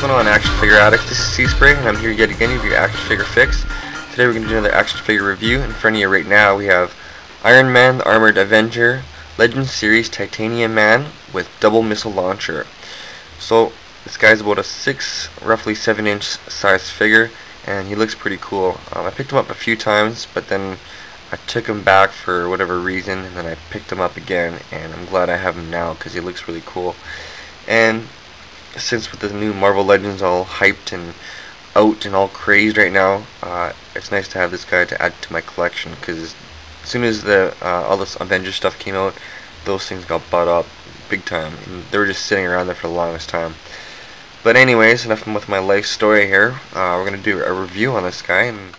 going on, Action Figure Addicts? This is C-Spray, and I'm here yet again with your action figure fix. Today we're going to do another action figure review. In front of you right now we have Iron Man, the Armored Avenger, Legends Series Titanium Man with double missile launcher. So this guy's about a roughly 7-inch size figure, and he looks pretty cool. I picked him up a few times, but then I took him back for whatever reason, and then I picked him up again, and I'm glad I have him now because he looks really cool. And since with the new Marvel Legends all hyped and out and all crazed right now, it's nice to have this guy to add to my collection, because as soon as all this Avenger stuff came out, those things got bought up big time, and they were just sitting around there for the longest time. But anyways, enough with my life story here. We're going to do a review on this guy and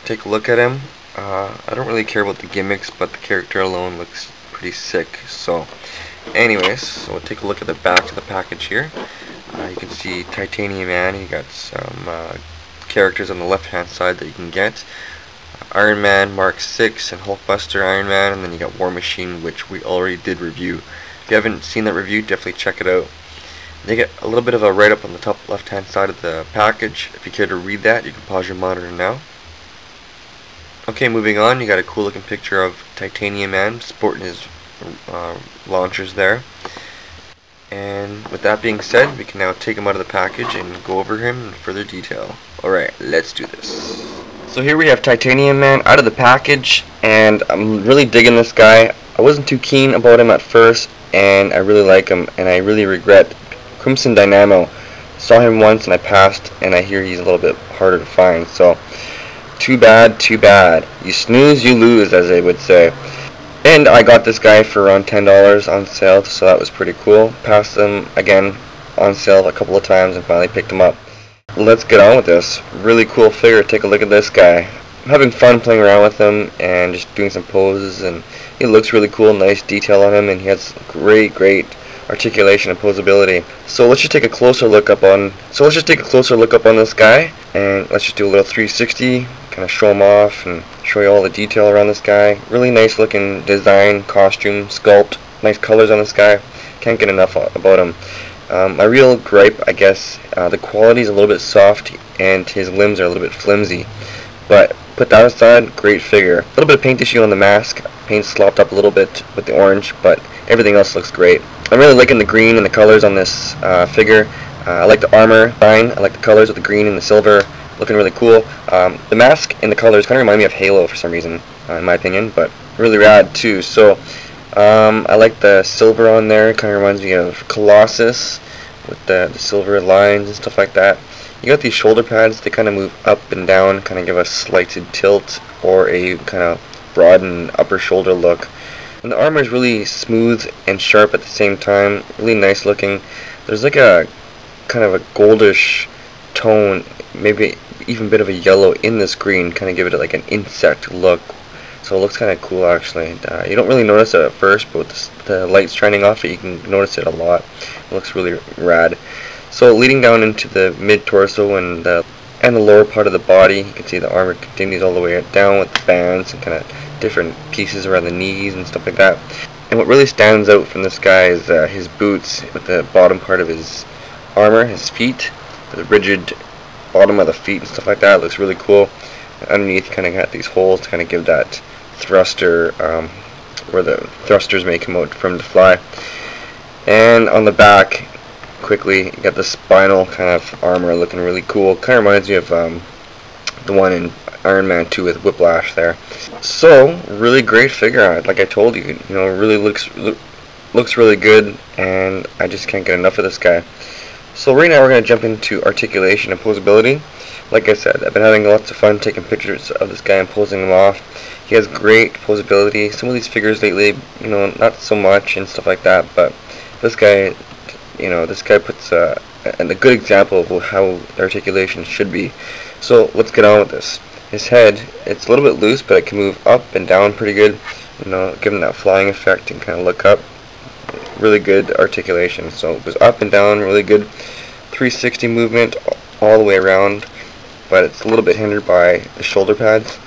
take a look at him. I don't really care about the gimmicks, but the character alone looks pretty sick. So anyways, so we'll take a look at the back of the package here. You can see Titanium Man. You got some characters on the left hand side that you can get. Iron Man Mark 6 and Hulkbuster Iron Man, and then you got War Machine, which we already did review. If you haven't seen that review, definitely check it out. You get a little bit of a write-up on the top left hand side of the package. If you care to read that, you can pause your monitor now. Okay, moving on, you got a cool looking picture of Titanium Man sporting his launchers there. And with that being said, we can now take him out of the package and go over him in further detail. Alright, let's do this. So here we have Titanium Man out of the package, and I'm really digging this guy. I wasn't too keen about him at first, and I really like him, and I really regret Crimson Dynamo. Saw him once and I passed, and I hear he's a little bit harder to find, so too bad, too bad. You snooze, you lose, as they would say. And I got this guy for around $10 on sale, so that was pretty cool. Passed them again on sale a couple of times and finally picked him up. Let's get on with this. Really cool figure. Take a look at this guy. I'm having fun playing around with him and just doing some poses, and he looks really cool. Nice detail on him, and he has great articulation and posability. So let's just take a closer look up on this guy, and let's just do a little 360, kind of show him off and show you all the detail around this guy. Really nice looking design, costume, sculpt, nice colors on this guy. Can't get enough about him. My real gripe, I guess, the quality is a little bit soft and his limbs are a little bit flimsy, but put that aside, great figure. A little bit of paint issue on the mask, paint slopped up a little bit with the orange, but everything else looks great. I'm really liking the green and the colors on this figure. I like the armor fine. I like the colors with the green and the silver, looking really cool. The mask and the colors kind of remind me of Halo for some reason, in my opinion, but really rad too. So I like the silver on there. Kind of reminds me of Colossus with the silver lines and stuff like that. You got these shoulder pads. They kind of move up and down, kind of give a slighted tilt or a kind of broadened upper shoulder look. And the armor is really smooth and sharp at the same time. Really nice looking. There's like a kind of a goldish tone, maybe even a bit of a yellow in this green, kind of give it like an insect look. So it looks kind of cool actually. You don't really notice it at first, but with the light shining off it, you can notice it a lot. It looks really rad. So leading down into the mid-torso and the lower part of the body, you can see the armor continues all the way down with the bands and kind of different pieces around the knees and stuff like that. And what really stands out from this guy is his boots with the bottom part of his armor, his feet, the rigid bottom of the feet and stuff like that. It looks really cool. And underneath, you kind of got these holes to kind of give that thruster, where the thrusters may come out from the fly. And on the back, quickly, you got the spinal kind of armor looking really cool. Kind of reminds me of the one in Iron Man 2 with Whiplash there. So really great figure. Like I told you, really looks really good, and I just can't get enough of this guy. So right now we're going to jump into articulation and posability. Like I said, I've been having lots of fun taking pictures of this guy and posing him off. He has great posability. Some of these figures lately, not so much and stuff like that, but this guy, this guy puts a good example of how articulation should be. So let's get on with this. His head, it's a little bit loose, but it can move up and down pretty good, give him that flying effect and kind of look up. Really good articulation. So it goes up and down, really good 360 movement all the way around, but it's a little bit hindered by the shoulder pads.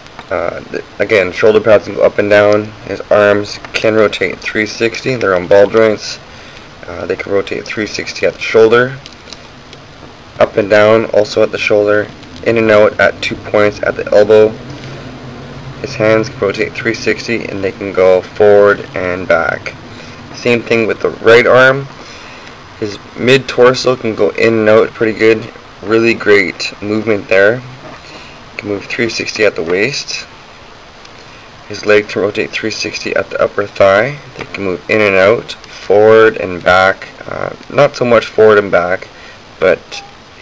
Again, shoulder pads can go up and down. His arms can rotate 360. They're on ball joints. They can rotate 360 at the shoulder. up and down, also at the shoulder, in and out at 2 points at the elbow. His hands can rotate 360 and they can go forward and back. Same thing with the right arm. His mid-torso can go in and out pretty good. Really great movement there. Can move 360 at the waist. His leg can rotate 360 at the upper thigh. They can move in and out, forward and back. Not so much forward and back, but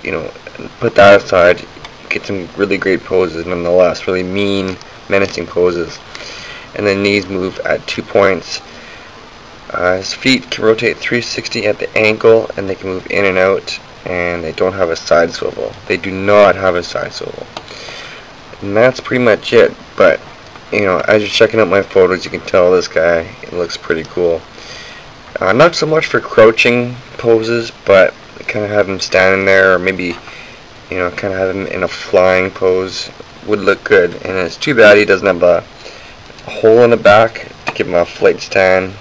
you know, put that aside, get some really great poses nonetheless. Really mean, menacing poses. And then knees move at 2 points. His feet can rotate 360 at the ankle, and they can move in and out, and they don't have a side swivel. They do not have a side swivel. And that's pretty much it. But you know, as you're checking out my photos, you can tell this guy, it looks pretty cool. Not so much for crouching poses, but kind of have him standing there, or maybe, you know, kind of have him in a flying pose would look good. And it's too bad he doesn't have a hole in the back to give him a flight stand.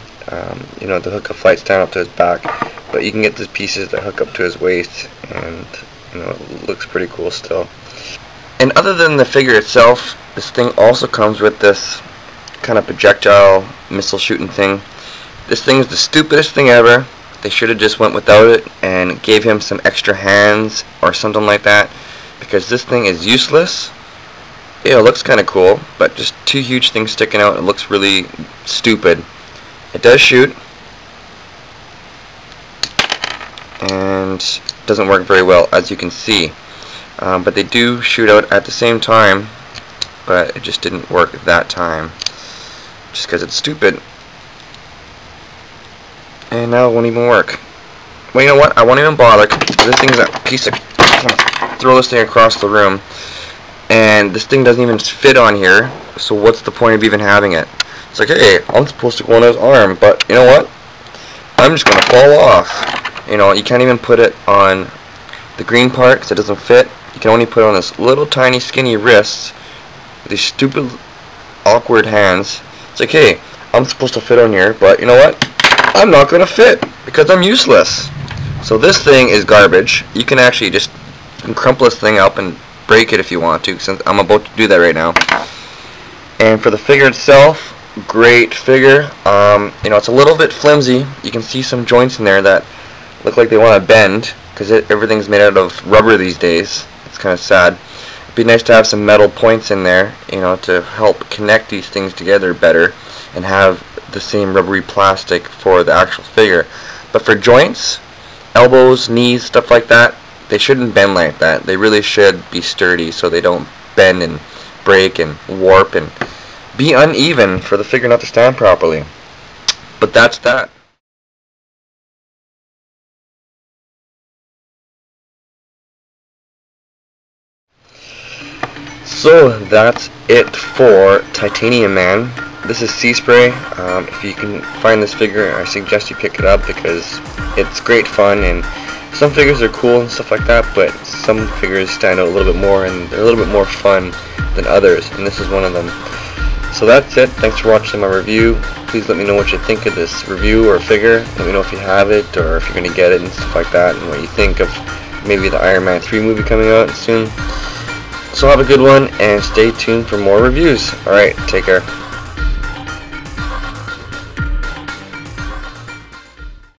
You know, to hook a flight stand up to his back, but you can get these pieces that hook up to his waist, and you know, it looks pretty cool still. And other than the figure itself, this thing also comes with this kind of projectile missile shooting thing. This thing is the stupidest thing ever. They should have just went without it and gave him some extra hands or something like that, because this thing is useless. Yeah, it looks kind of cool, but just two huge things sticking out. It looks really stupid. It does shoot, and doesn't work very well, as you can see. But they do shoot out at the same time, but it just didn't work that time, just because it's stupid. And now it won't even work. Well, you know what? I won't even bother. This thing's a piece of... throw this thing across the room, and this thing doesn't even fit on here. So what's the point of even having it? It's like, hey, I'm supposed to go on his arm, but you know what? I'm just gonna fall off. You know, you can't even put it on the green part because it doesn't fit. You can only put it on this little tiny skinny wrist with these stupid awkward hands. It's like, hey, I'm supposed to fit on here, but you know what? I'm not gonna fit because I'm useless. So this thing is garbage. You can actually just crumple this thing up and break it if you want to, since I'm about to do that right now. And for the figure itself, great figure. You know, it's a little bit flimsy. You can see some joints in there that look like they want to bend, because everything's made out of rubber these days. It's kind of sad. It'd be nice to have some metal points in there, you know, to help connect these things together better and have the same rubbery plastic for the actual figure. But for joints, elbows, knees, stuff like that, they shouldn't bend like that. They really should be sturdy so they don't bend and break and warp and be uneven for the figure not to stand properly. But that's that. So that's it for Titanium Man. This is Sea Spray. If you can find this figure, I suggest you pick it up because it's great fun, and some figures are cool and stuff like that, but some figures stand out a little bit more and they're a little bit more fun than others, and this is one of them. So that's it. Thanks for watching my review. Please let me know what you think of this review or figure. Let me know if you have it or if you're going to get it and stuff like that, and what you think of maybe the Iron Man 3 movie coming out soon. So have a good one and stay tuned for more reviews. Alright, take care.